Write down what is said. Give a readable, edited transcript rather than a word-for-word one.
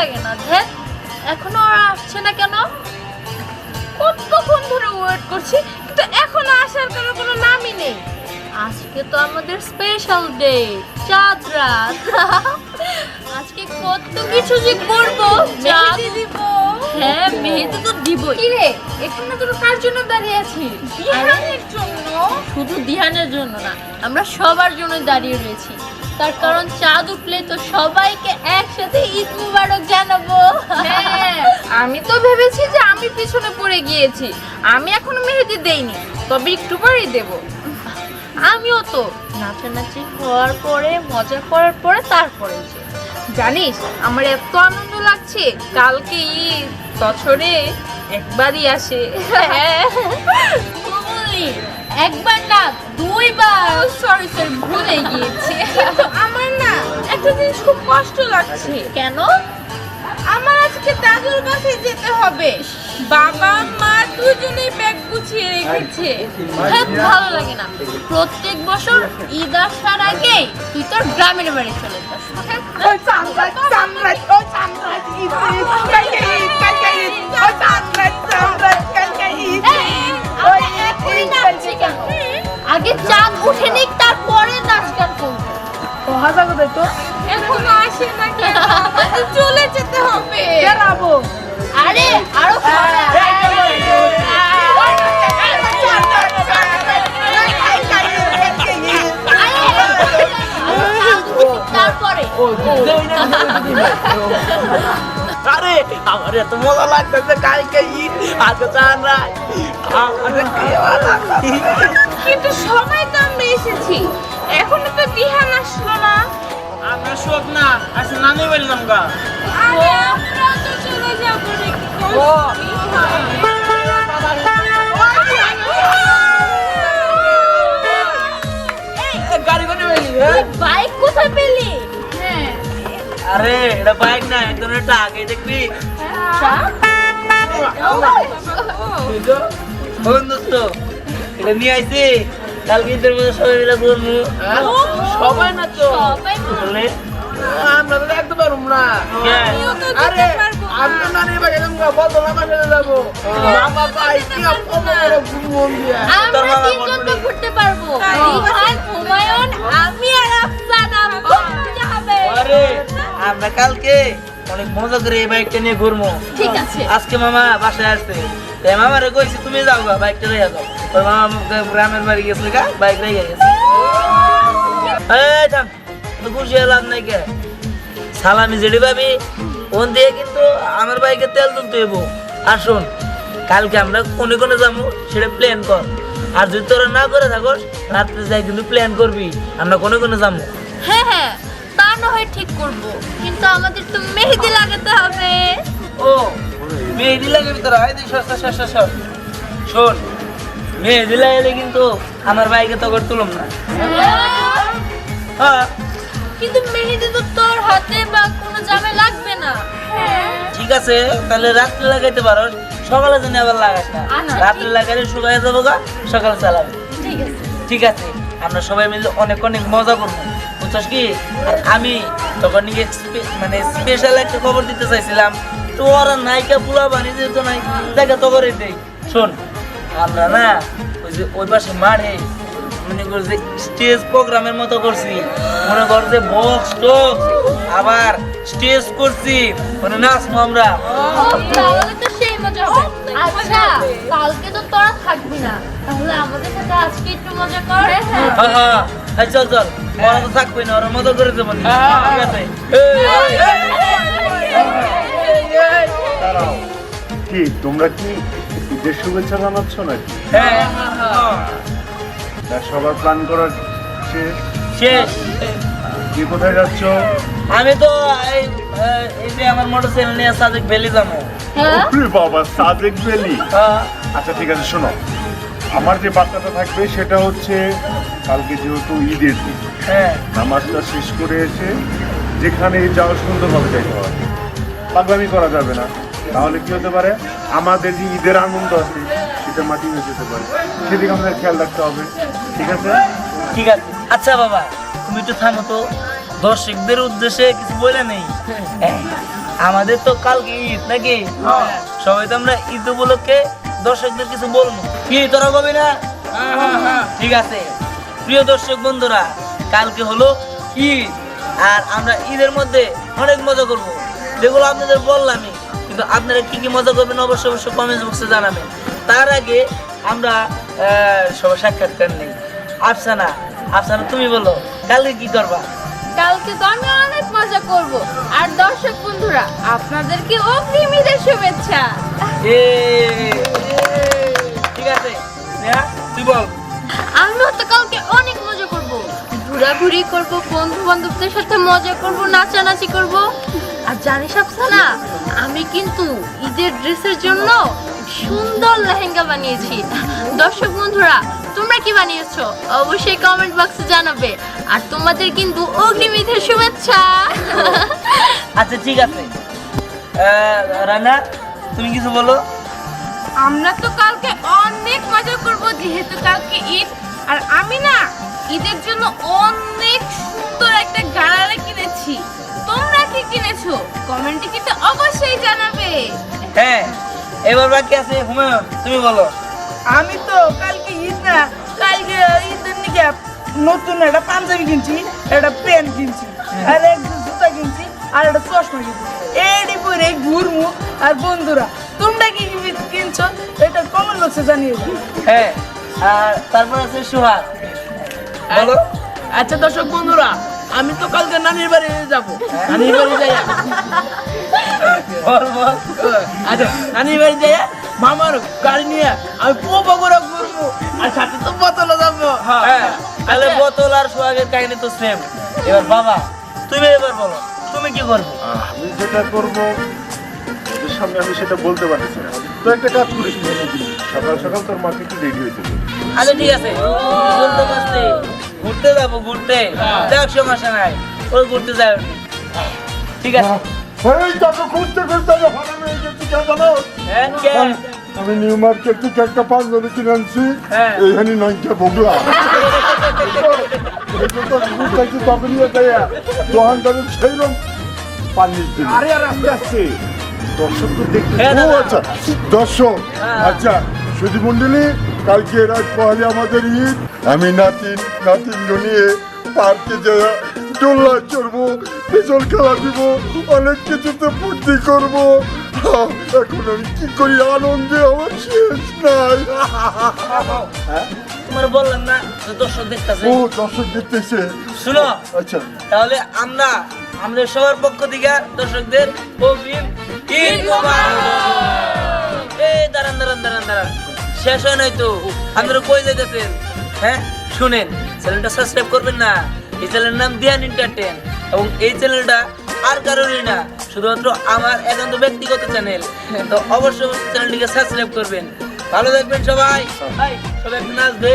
লাগে না। ধ্যাত, এখনো ওরা আসছে না কেন? কতক্ষণ ধরে ওয়েট করছি, কিন্তু এখনো আসার কোনো নামই নেই। আজকে তো আমাদের স্পেশাল ডে, চাঁদ রাত। আজকে কত কিছু যে করবো। মেহেদি দিব। হ্যাঁ, মেহেদি তো দিবই। কি রে, এখানে তোর কার জন্য দাঁড়িয়ে আছিস? দিহানের জন্য। শুধু দিহানের জন্য না, আমরা সবার জন্য দাঁড়িয়ে রয়েছি। তার কারণ চাঁদ উঠলে তো সবাইকে একসাথে ঈদ মুবারক জানাবো। হ্যাঁ, আমি তো ভেবেছি যে আমি পিছনে পড়ে গিয়েছি, আমি এখনো মেহেদি দেইনি, তবে একটু পরেই দেব। আমিও তো নাচানাচি হওয়ার পরে, মজা করার পরে তারপরে যে। জানিস আমার এত আনন্দ লাগছে, কালকে ঈদ, বছরে একবারই আসে। হ্যাঁ, বলি একবার না দুইবার। সরি ভুলে গিয়েছি। কিন্তু আমার না একটা জিনিস খুব কষ্ট লাগছে। কেন? আমার আজকে দাদুর কাছে যেতে হবে। বাবা মা দুজনেই ব্যাগ গুছিয়ে রেখেছে। হ্যাঁ, ভালো লাগে না। প্রত্যেক বছর ঈদ আসার আগে তুই তোর গ্রামের বাড়ি চলে যাস। এখনই নাচছি কেন? আগে চাঁদ উঠে নিক, তারপরে নাচ গান করবো। এখনো আসে না কেন? আমাদের চলে যেতে হবে। আরে আরো তারপরে আরে আমার এত মজা লাগতেছে, কালকে ঈদ, আজকে চাঁদ রাত, আমাদের কেমন লাগছে। কিন্তু সবাই তো আমরা এসেছি, এখনো তো দিহান আসলো না। আমরা শোক না আসলে নানি বললাম গা। আরে আমরা তো চলে যাবো রে, কি করছিস? গাড়ি করে বলি। বাইক কোথায় পেলি? আরে এটা বাইক না, একদম এটা আগে দেখবি। দোস্ত এটা নিয়ে আইছি, কালকে ঈদের মধ্যে সবাই মিলে ঘুরবো। সবাই না তো সবাই বলে আমরা তো দেখতে পারবো না। আমিও তো আরে যেতে পারবো না। আমি তো নানি বাড়ি যাবো, বদলা মাসে যাবো। বাবা ভাই কি অপমান ঘুমন দিয়া। তোর আমরা মামা তিনজন তো বলবে। ঘুরতে পারবো। তাই। দিহান, হুমায়ুন, আমি আর আফসানা ঘুরতে হবে। আরে আমরা কালকে অনেক মজা করে এই বাইকটা নিয়ে ঘুরবো। ঠিক আছে। আজকে মামা বাসায় আসছে, তাই মামারে কইছি তুমি যাও গা, বাইকটা রেখে যাও। তোর মামা গ্রামের বাড়ি গেছিল গা, বাইক রেখে গেছে। এই থাম, তো খুশি হলাম নাই কে? সালামি যেটি পাবি ওন দিয়ে কিন্তু আমার বাইকে তেল তুলতে হইব। আর শোন, কালকে আমরা কোনে কোনে যাবো সেটা প্ল্যান কর। আর যদি তোরা না করে থাকস, রাত্রে যাই কিন্তু প্ল্যান করবি আমরা কোনে কোনে যাবো। হ্যাঁ হ্যাঁ, তা না হয় ঠিক করব, কিন্তু আমাদের তো মেহেদি লাগাতে হবে। ও মেহেদি লাগে ভিতরে হয় তুই শোন, মেহেদি লাগালে কিন্তু আমার বাইকে তো করে তুলম না। হ্যাঁ কিন্তু মেহেদি তো তোর হাতে বা কোনো জামে লাগবে না। ঠিক আছে, তাহলে রাত্রে লাগাইতে পারো, সকালে জানি আবার লাগাস না। আচ্ছা, রাত্রে লাগাইলে শুকাই যাবো গা, সকালে চালাবে। ঠিক আছে। ঠিক আছে, আমরা সবাই মিলে অনেক অনেক মজা করবো, বুঝছস কি? আর আমি তখন নিয়ে মানে স্পেশাল একটা খবর দিতে চাইছিলাম, তো ওরা নায়িকা পুরা বানিয়ে যেত নাই, দেখা তো করে দেই। শোন, আমরা না ওই যে ওই পাশে মাঠে মনে কর যে স্টেজ প্রোগ্রামের মতো করছি, মনে কর যে বক্স টক্স, আবার স্টেজ করছি, মানে নাচবো আমরা। তাহলে তো সেই মজা হবে। আচ্ছা, কালকে তো তোরা থাকবি না, তাহলে আমাদের সাথে আজকে একটু মজা কর। হ্যাঁ হ্যাঁ, এই চল চল, ওরা তো থাকবে না, ওরা মজা করে দেবো নি। ঠিক আছে। দাঁড়াও, কি তোমরা কি ঈদের শুভেচ্ছা জানাচ্ছ নাকি? হ্যাঁ তা সবার প্ল্যান করার শেষ? শেষ। কি কোথায় যাচ্ছ? আমি তো এই যে আমার মোটরসাইকেল নিয়ে সাজেক ভ্যালি যাবো। হ্যাঁ, ওরে বাবা, সাজেক ভ্যালি। হ্যাঁ আচ্ছা ঠিক আছে, শোনো, আমার যে বার্তাটা থাকবে সেটা হচ্ছে কালকে যেহেতু ঈদের দিন, হ্যাঁ নামাজটা শেষ করে এসে যেখানে যাওয়া সুন্দরভাবে যাইতে হবে, পাগলামি করা যাবে না। তাহলে কি হতে পারে, আমাদের যে ঈদের আনন্দ আছে সেটা মাটি হয়ে যেতে পারে, সেদিকে আমাদের খেয়াল রাখতে হবে। ঠিক আছে? ঠিক আছে। আচ্ছা বাবা, তুমি একটু থামো তো, দর্শকদের উদ্দেশ্যে কিছু বলে নেই। আমাদের তো কালকে ঈদ নাকি সবাই তো আমরা ঈদ উপলক্ষে দর্শকদের কিছু বলবো কি তোরা কবি না ঠিক আছে প্রিয় দর্শক বন্ধুরা কালকে হলো ঈদ আর আমরা ঈদের মধ্যে অনেক মজা করব যেগুলো আপনাদের বললামই কিন্তু আপনারা কি কি মজা করবেন অবশ্যই অবশ্যই কমেন্ট বক্সে জানাবেন তার আগে আমরা সবাই সাক্ষাৎকার নেই আফসানা আফসানা তুমি বলো কালকে কি করবা কালকে তো আমি অনেক মজা করব আর দর্শক বন্ধুরা আপনাদেরকে অগ্রিম ঈদের শুভেচ্ছা। ঠিক আছে স্নেহা তুই বল আমিও তো কালকে অনেক মজা করব ঘোরাঘুরি করব বন্ধু বান্ধবদের সাথে মজা করব নাচানাচি করব আর জানিস আফসানা আমি কিন্তু ঈদের ড্রেসের জন্য সুন্দর লেহেঙ্গা বানিয়েছি দর্শক বন্ধুরা তোমরা কি বানিয়েছো অবশ্যই কমেন্ট বক্সে জানাবে আর তোমাদের কিন্তু অগ্রিম ঈদের শুভেচ্ছা আচ্ছা ঠিক আছে রানা তুমি কিছু বলো আমরা তো কালকে অনেক মজা করব যেহেতু কালকে ঈদ আর আমি না ঈদের জন্য অনেক সুন্দর একটা গাড়ারা কিনেছি তোমরা কি কিনেছো কমেন্টে কিন্তু অবশ্যই জানাবে। হ্যাঁ এবার বাকি আছে হুমায়ুন তুমি বলো আমি তো কালকে ঈদ না কালকে ঈদের নিকে নতুন একটা পাঞ্জাবি কিনছি একটা প্যান্ট কিনছি আর এক জুতা কিনছি আর একটা চশমা কিনছি এডি পরে ঘুরমু আর বন্ধুরা তোমরা কি কি কিনছো এটা কমেন্ট বক্সে জানিয়ে দাও। হ্যাঁ আর তারপর আছে সুহাগ বলো আচ্ছা দর্শক বন্ধুরা আমি তো কালকে নানির বাড়ি যাব নানির বাড়ি যাই বল বল আচ্ছা নানির বাড়ি যাই মামার গাড়ি নিয়ে আমি পোপা করে ঘুরবো আর সাথে তো বোতলে যাবো হ্যাঁ তাহলে বোতল আর সোহাগের কাহিনী তো সেম এবার বাবা তুমি এবার বলো তুমি কি করবে আমি যেটা করবো ওদের সামনে আমি সেটা বলতে পারতেছি না তো একটা কাজ করিস সকাল সকাল তোর মাকে একটু রেডি হইতে বল। আচ্ছা ঠিক আছে বলতে পারছি ঘুরতে যাবো ঘুরতে দেখ সমস্যা নাই ওই ঘুরতে যাবে ঠিক আছে এই টাকা খুঁজতে খুঁজতে যখন আমি এই যে তুই জানো হ্যাঁ কে? আমি নিউ মার্কেট থেকে একটা পাঞ্জাবি কিনে আনছি হ্যাঁ। এইখানে নয়টা ভোগলা তখন দোকানদারের সেইরকম পানি আরে আর আস্তে আস্তে দর্শক তো দেখতে হ্যাঁ, দাদা। ও আচ্ছা দর্শক হ্যাঁ। আচ্ছা সুধী মন্ডলী কালকে রাত পহলে আমাদের ঈদ আমি নাতিন নিয়ে পার্কে যাই দোল্লা চড়বো পেছল খেলা দিব অনেক কিছুতে ফুর্তি করবো এখন আমি কি করি আনন্দে আমার শেষ নাই তোমার বললাম না যে দর্শক দেখতেছে ও দর্শক দেখতেছে শুনো আচ্ছা তাহলে আমরা আমাদের সবার পক্ষ থেকে দর্শকদের অগ্রিম ঈদ মোবারক। এই দাঁড়ান দাঁড়ান দাঁড়ান দাঁড়ান শেষ হয় নাই তো আপনারা কই যাইতেছেন হ্যাঁ শুনেন চ্যানেলটা সাবস্ক্রাইব করবেন না এই চ্যানেলের নাম দিয়ান এন্টারটেইন এবং এই চ্যানেলটা আর কারোরই না শুধুমাত্র আমার একান্ত ব্যক্তিগত চ্যানেল তো অবশ্যই অবশ্যই চ্যানেলটিকে সাবস্ক্রাইব করবেন ভালো থাকবেন সবাই সবাই একটু নাচবে